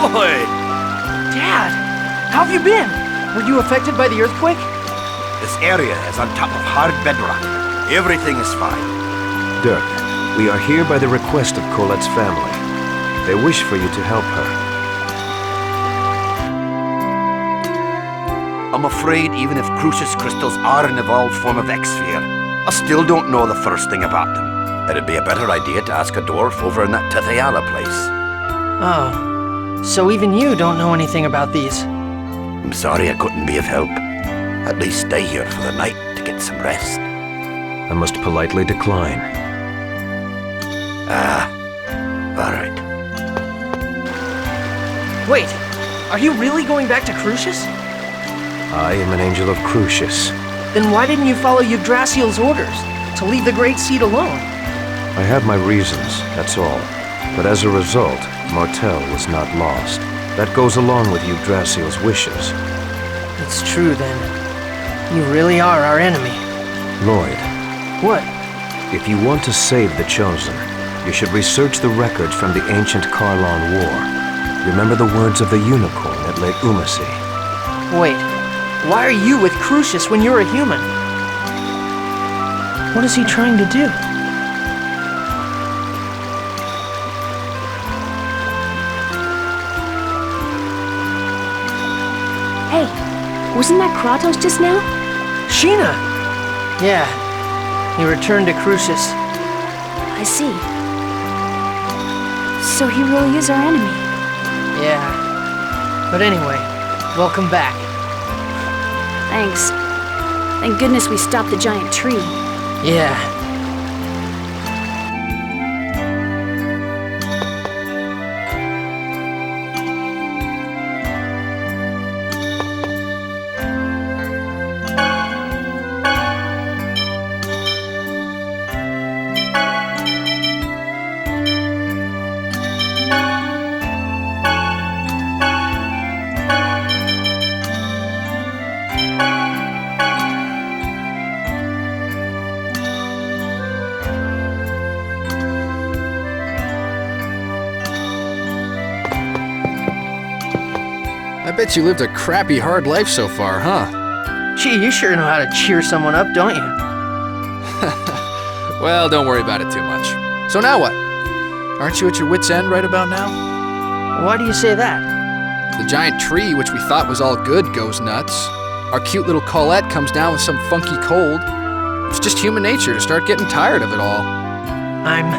Boy! Dad, how have you been? Were you affected by the earthquake? This area is on top of hard bedrock. Everything is fine. Dirk, we are here by the request of Colette's family. They wish for you to help her. I'm afraid even if Crucius crystals are an evolved form of X-Sphere, I still don't know the first thing about them. It'd be a better idea to ask a dwarf over in that Tethayala place. Oh, so even you don't know anything about these? I'm sorry I couldn't be of help. At least stay here for the night to get some rest. I must politely decline. All right. Wait, are you really going back to Crucius? I am an angel of Crucius. Then why didn't you follow Yggdrasil's orders to leave the Great Seed alone? I had my reasons, that's all. But as a result, Martel was not lost. That goes along with Yggdrasil's wishes. It's true then. You really are our enemy. Lloyd. What? If you want to save the Chosen, you should research the records from the ancient Karlon War. Remember the words of the unicorn at Lake Umasi. Wait, why are you with Crucius when you're a human? What is he trying to do? Hey, wasn't that Kratos just now? Sheena! Yeah, he returned to Crucius. I see. So he really is our enemy. Yeah. But anyway, welcome back. Thanks. Thank goodness we stopped the giant tree. Yeah. I bet you lived a crappy, hard life so far, huh? Gee, you sure know how to cheer someone up, don't you? Well, don't worry about it too much. So now what? Aren't you at your wit's end right about now? Why do you say that? The giant tree, which we thought was all good, goes nuts. Our cute little Colette comes down with some funky cold. It's just human nature to start getting tired of it all. I'm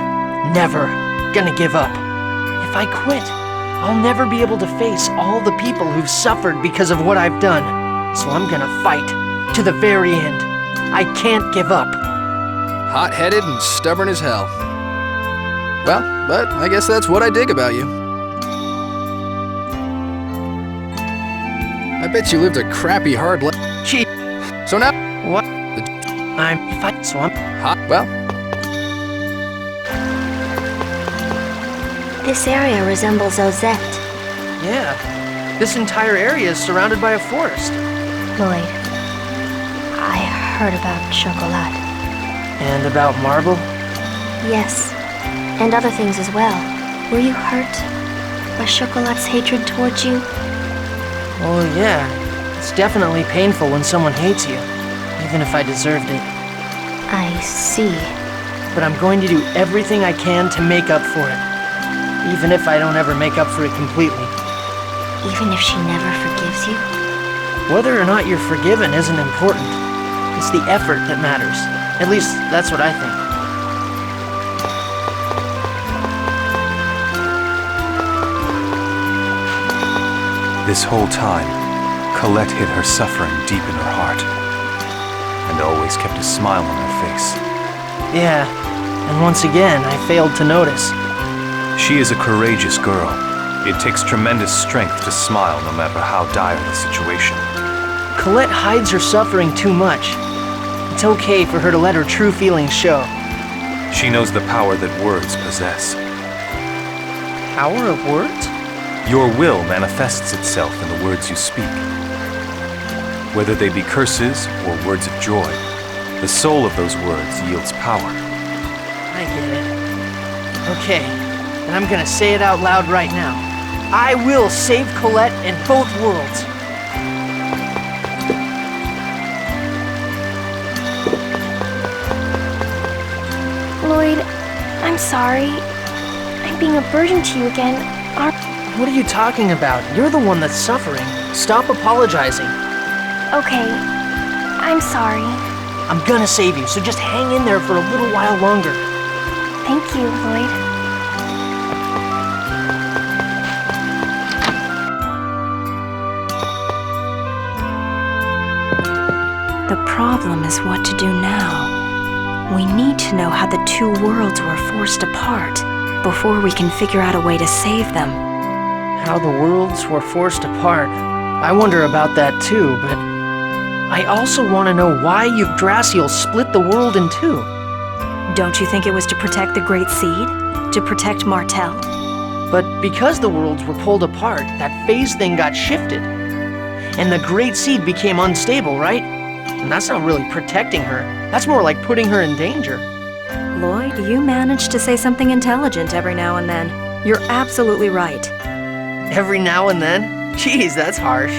never gonna give up. If I quit, I'll never be able to face all the people who've suffered because of what I've done. So I'm gonna fight to the very end. I can't give up. Hot-headed and stubborn as hell. Well, but I guess that's what I dig about you. I bet you lived a crappy, hard life. Gee, So now, what? If I swamp. hot, well, This area resembles Ozette. Yeah. This entire area is surrounded by a forest. Lloyd, I heard about Chocolat. And about Marble? Yes, and other things as well. Were you hurt by Chocolat's hatred towards you? Oh yeah. It's definitely painful when someone hates you, even if I deserved it. I see. But I'm going to do everything I can to make up for it. Even if I don't ever make up for it completely. Even if she never forgives you? Whether or not you're forgiven isn't important. It's the effort that matters. At least, that's what I think. This whole time, Colette hid her suffering deep in her heart, and always kept a smile on her face. Yeah, and once again, I failed to notice. She is a courageous girl. It takes tremendous strength to smile no matter how dire the situation. Colette hides her suffering too much. It's okay for her to let her true feelings show. She knows the power that words possess. Power of words? Your will manifests itself in the words you speak. Whether they be curses or words of joy, the soul of those words yields power. I get it. Okay, and I'm gonna say it out loud right now. I will save Colette in both worlds. Lloyd, I'm sorry. I'm being a burden to you again. What are you talking about? You're the one that's suffering. Stop apologizing. Okay, I'm sorry. I'm gonna save you, so just hang in there for a little while longer. Thank you, Lloyd. The problem is what to do now. We need to know how the two worlds were forced apart before we can figure out a way to save them. How the worlds were forced apart. I wonder about that too, but I also want to know why Yggdrasil split the world in two. Don't you think it was to protect the Great Seed? To protect Martel? But because the worlds were pulled apart, that phase thing got shifted. And the Great Seed became unstable, right? And that's not really protecting her. That's more like putting her in danger. Lloyd, you manage to say something intelligent every now and then. You're absolutely right. Every now and then? Jeez, that's harsh.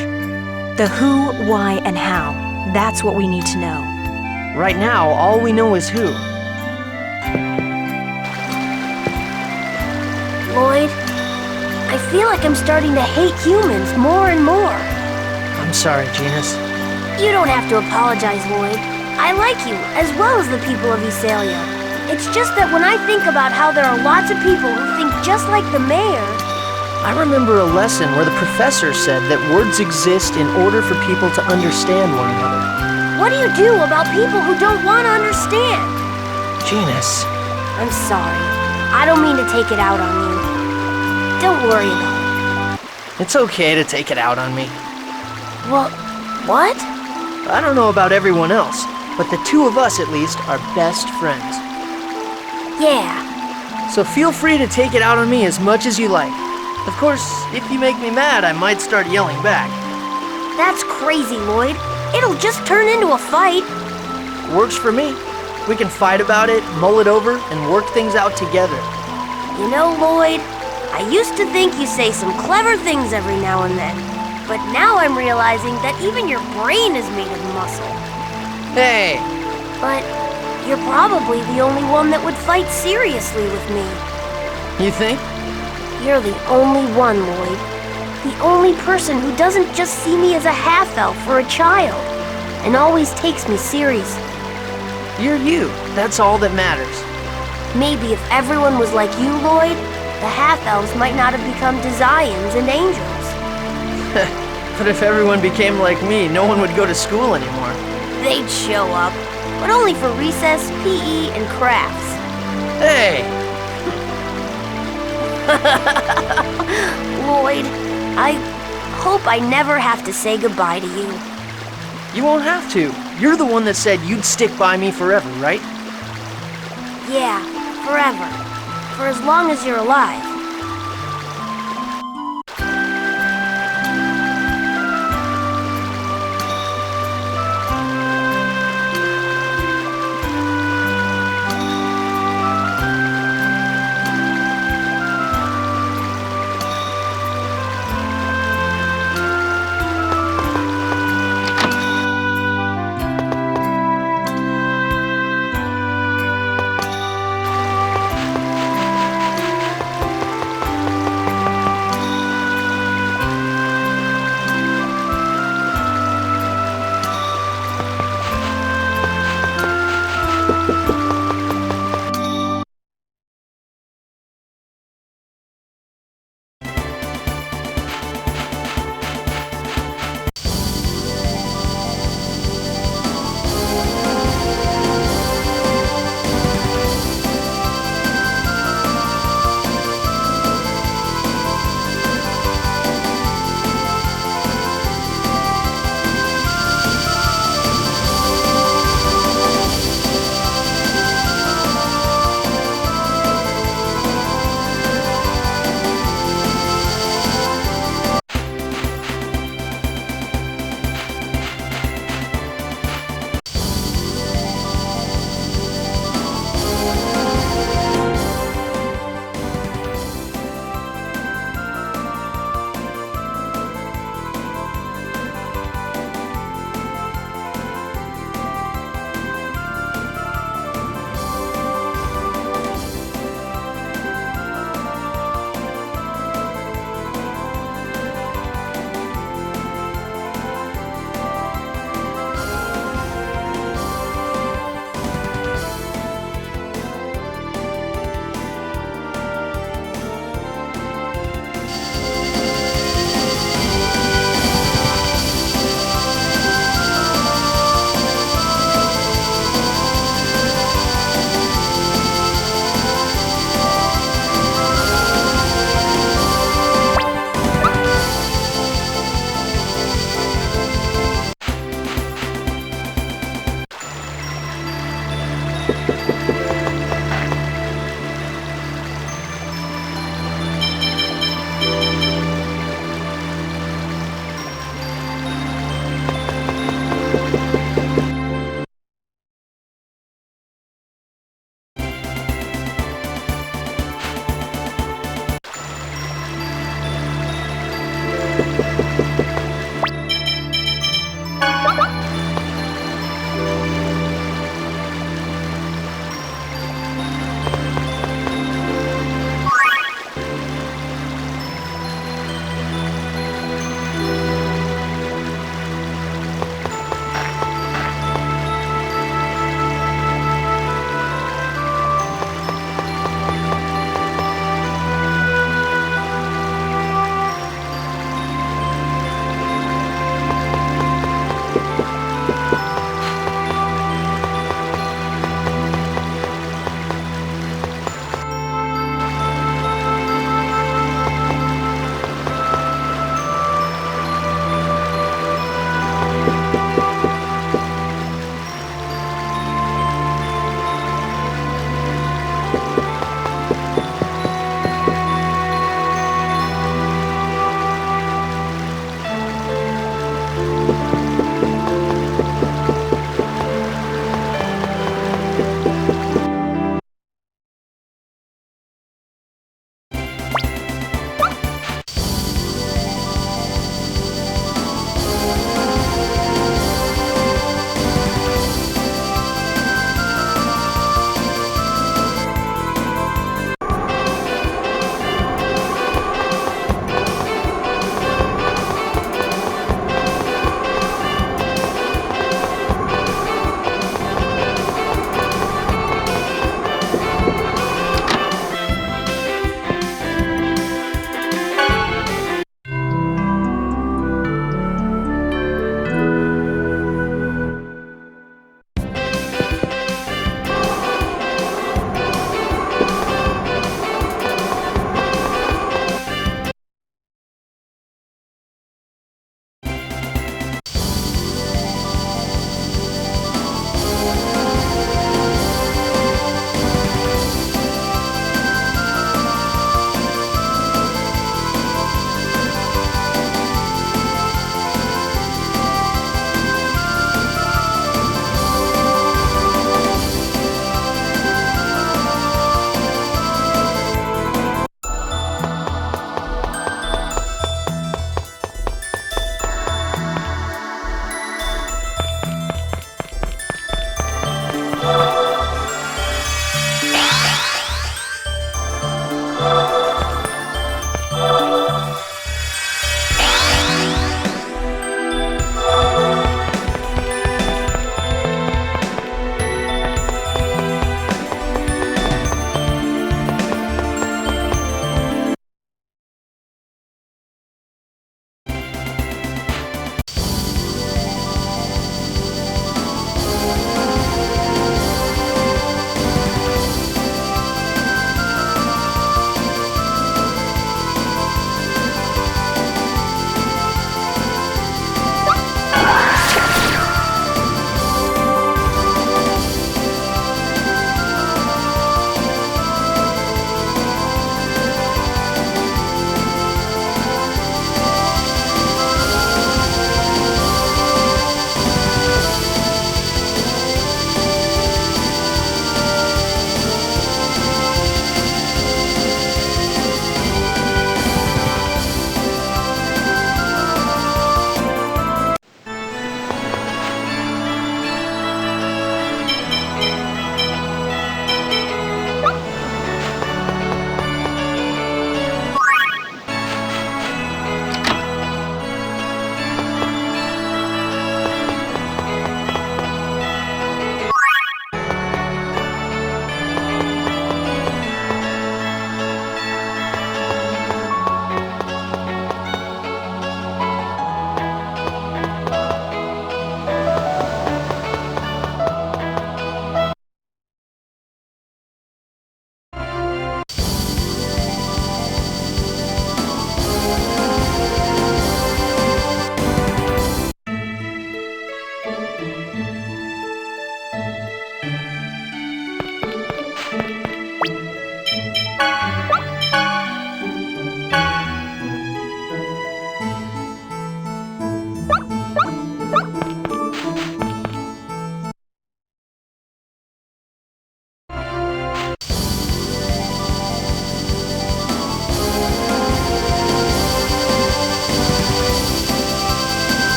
The who, why, and how. That's what we need to know. Right now, all we know is who. Lloyd, I feel like I'm starting to hate humans more and more. I'm sorry, Génis. You don't have to apologize, Lloyd. I like you, as well as the people of Ysalia. It's just that when I think about how there are lots of people who think just like the mayor... I remember a lesson where the professor said that words exist in order for people to understand one another. What do you do about people who don't want to understand? Génis. I'm sorry. I don't mean to take it out on you. Don't worry about it. It's okay to take it out on me. Well, what? I don't know about everyone else, but the two of us, at least, are best friends. Yeah. So feel free to take it out on me as much as you like. Of course, if you make me mad, I might start yelling back. That's crazy, Lloyd. It'll just turn into a fight. Works for me. We can fight about it, mull it over, and work things out together. You know, Lloyd, I used to think you say some clever things every now and then. But now I'm realizing that even your brain is made of muscle. Hey! But you're probably the only one that would fight seriously with me. You think? You're the only one, Lloyd. The only person who doesn't just see me as a half-elf or a child, and always takes me seriously. You're you. That's all that matters. Maybe if everyone was like you, Lloyd, the half-elves might not have become Desians and angels. But if everyone became like me, no one would go to school anymore. They'd show up, but only for recess, PE, and crafts. Hey! Lloyd, I hope I never have to say goodbye to you. You won't have to. You're the one that said you'd stick by me forever, right? Yeah, forever. For as long as you're alive.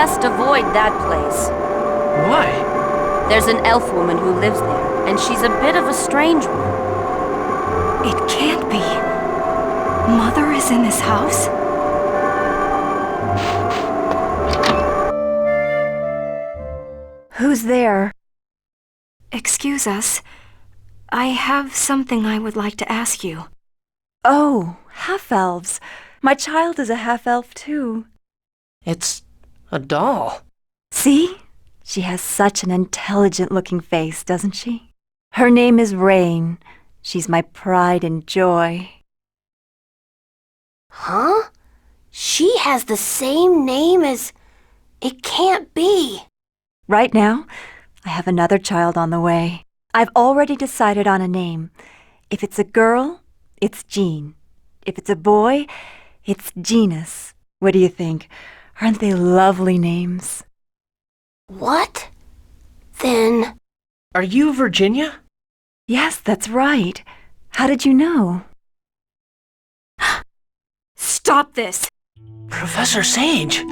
best avoid that place. Why? There's an elf woman who lives there, and she's a bit of a strange one. It can't be. Mother is in this house? Who's there? Excuse us. I have something I would like to ask you. Oh, half-elves. My child is a half-elf too. It's a doll. See? She has such an intelligent-looking face, doesn't she? Her name is Raine. She's my pride and joy. Huh? She has the same name as... It can't be. Right now, I have another child on the way. I've already decided on a name. If it's a girl, it's Jean. If it's a boy, it's Génis. What do you think? Aren't they lovely names? What? Then... Are you Virginia? Yes, that's right. How did you know? Stop this! Professor Sage!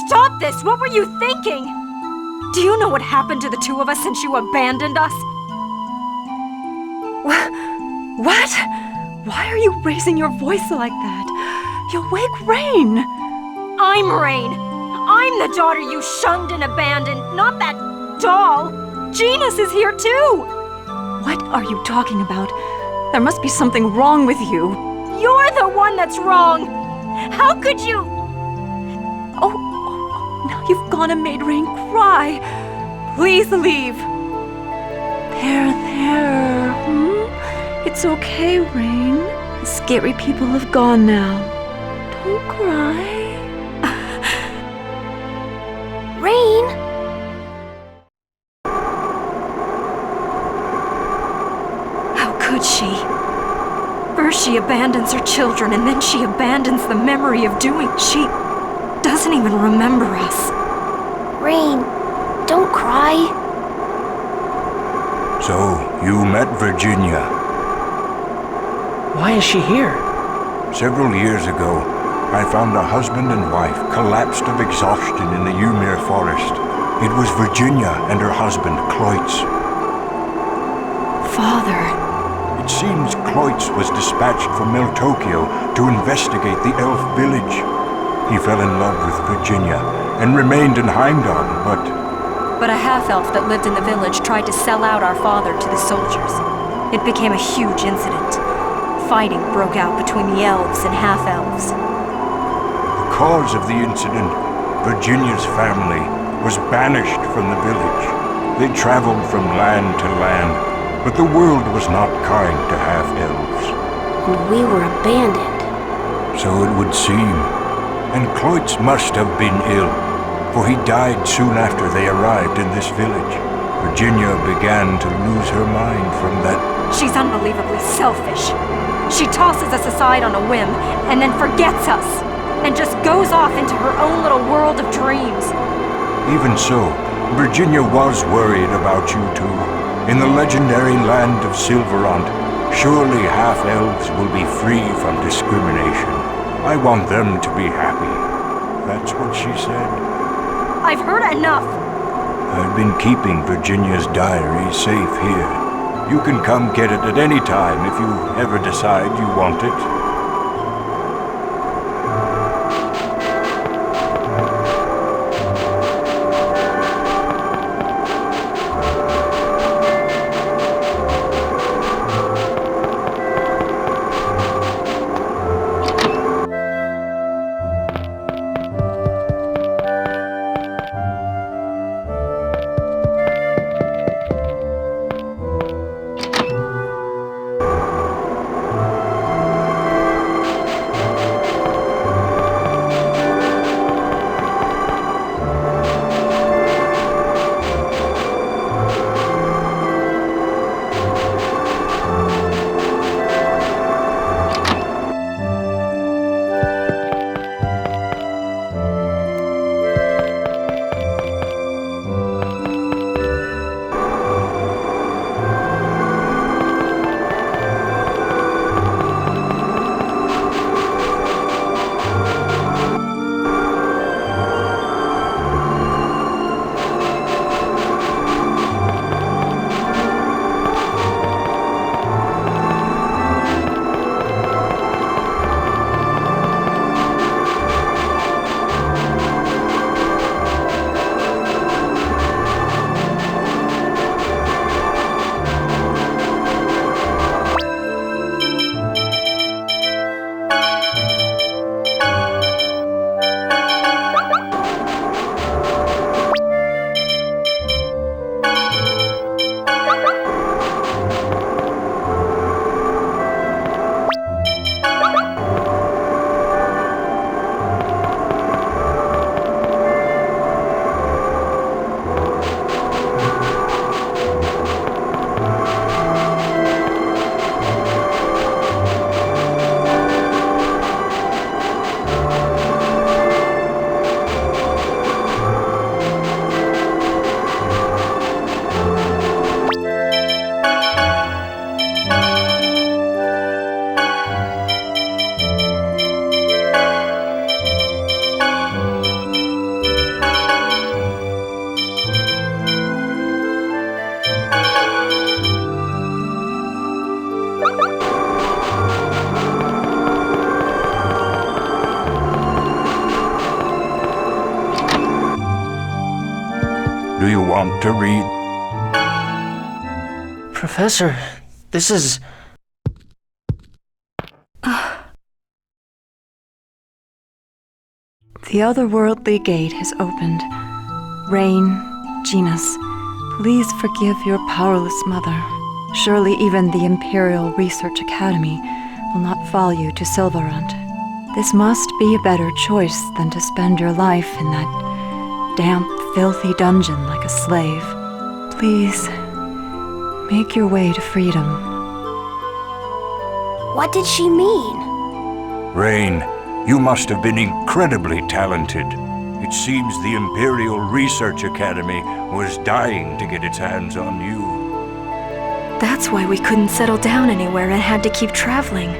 Stop this! What were you thinking? Do you know what happened to the two of us since you abandoned us? What? Why are you raising your voice like that? You'll wake Raine! I'm Raine! I'm the daughter you shunned and abandoned, not that doll! Génis is here too! What are you talking about? There must be something wrong with you. You're the one that's wrong! How could you? Oh, now you've gone and made Raine cry. Please leave. There. It's okay, Raine. The scary people have gone now. Don't cry. Raine? How could she? First she abandons her children, and then she abandons the memory of doing. She doesn't even remember us. Raine, don't cry. So, you met Virginia. Why is she here? Several years ago, I found a husband and wife collapsed of exhaustion in the Ymir forest. It was Virginia and her husband, Cloyts. Father. It seems Cloyts was dispatched from Meltokio to investigate the elf village. He fell in love with Virginia and remained in Heimdall, But a half-elf that lived in the village tried to sell out our father to the soldiers. It became a huge incident. Fighting broke out between the elves and half-elves. the cause of the incident, Virginia's family, was banished from the village. They traveled from land to land, but the world was not kind to half-elves. And we were abandoned. So it would seem. And Cloyts must have been ill, for he died soon after they arrived in this village. Virginia began to lose her mind from that. She's unbelievably selfish. She tosses us aside on a whim, and then forgets us, and just goes off into her own little world of dreams. Even so, Virginia was worried about you two. In the legendary land of Silverant, surely half-elves will be free from discrimination. I want them to be happy. That's what she said. I've heard enough. I've been keeping Virginia's diary safe here. You can come get it at any time if you ever decide you want it. want to read? Professor, this is... The otherworldly gate has opened. Raine, Génis, please forgive your powerless mother. Surely even the Imperial Research Academy will not follow you to Sylvarant. This must be a better choice than to spend your life in that damp, filthy dungeon like a slave. Please, make your way to freedom. What did she mean? Raine, you must have been incredibly talented. It seems the Imperial Research Academy was dying to get its hands on you. That's why we couldn't settle down anywhere and had to keep traveling.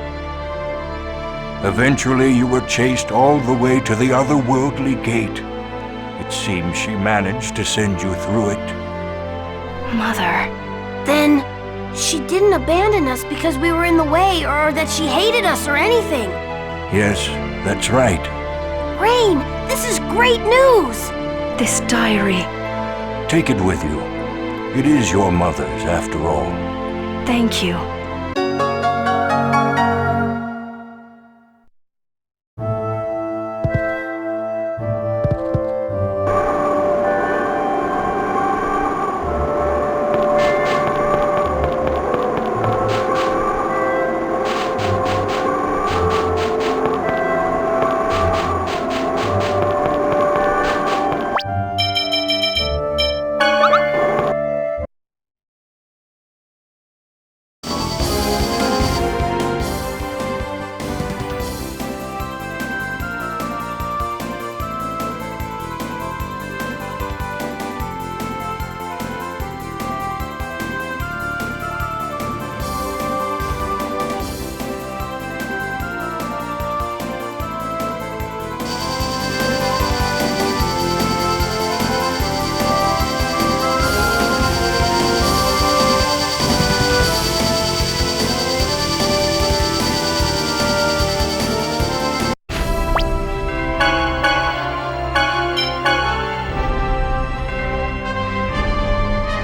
Eventually, you were chased all the way to the otherworldly gate. It seems she managed to send you through it. Mother. Then, she didn't abandon us because we were in the way or that she hated us or anything. Yes, that's right. Raine, this is great news! This diary. Take it with you. It is your mother's, after all. Thank you.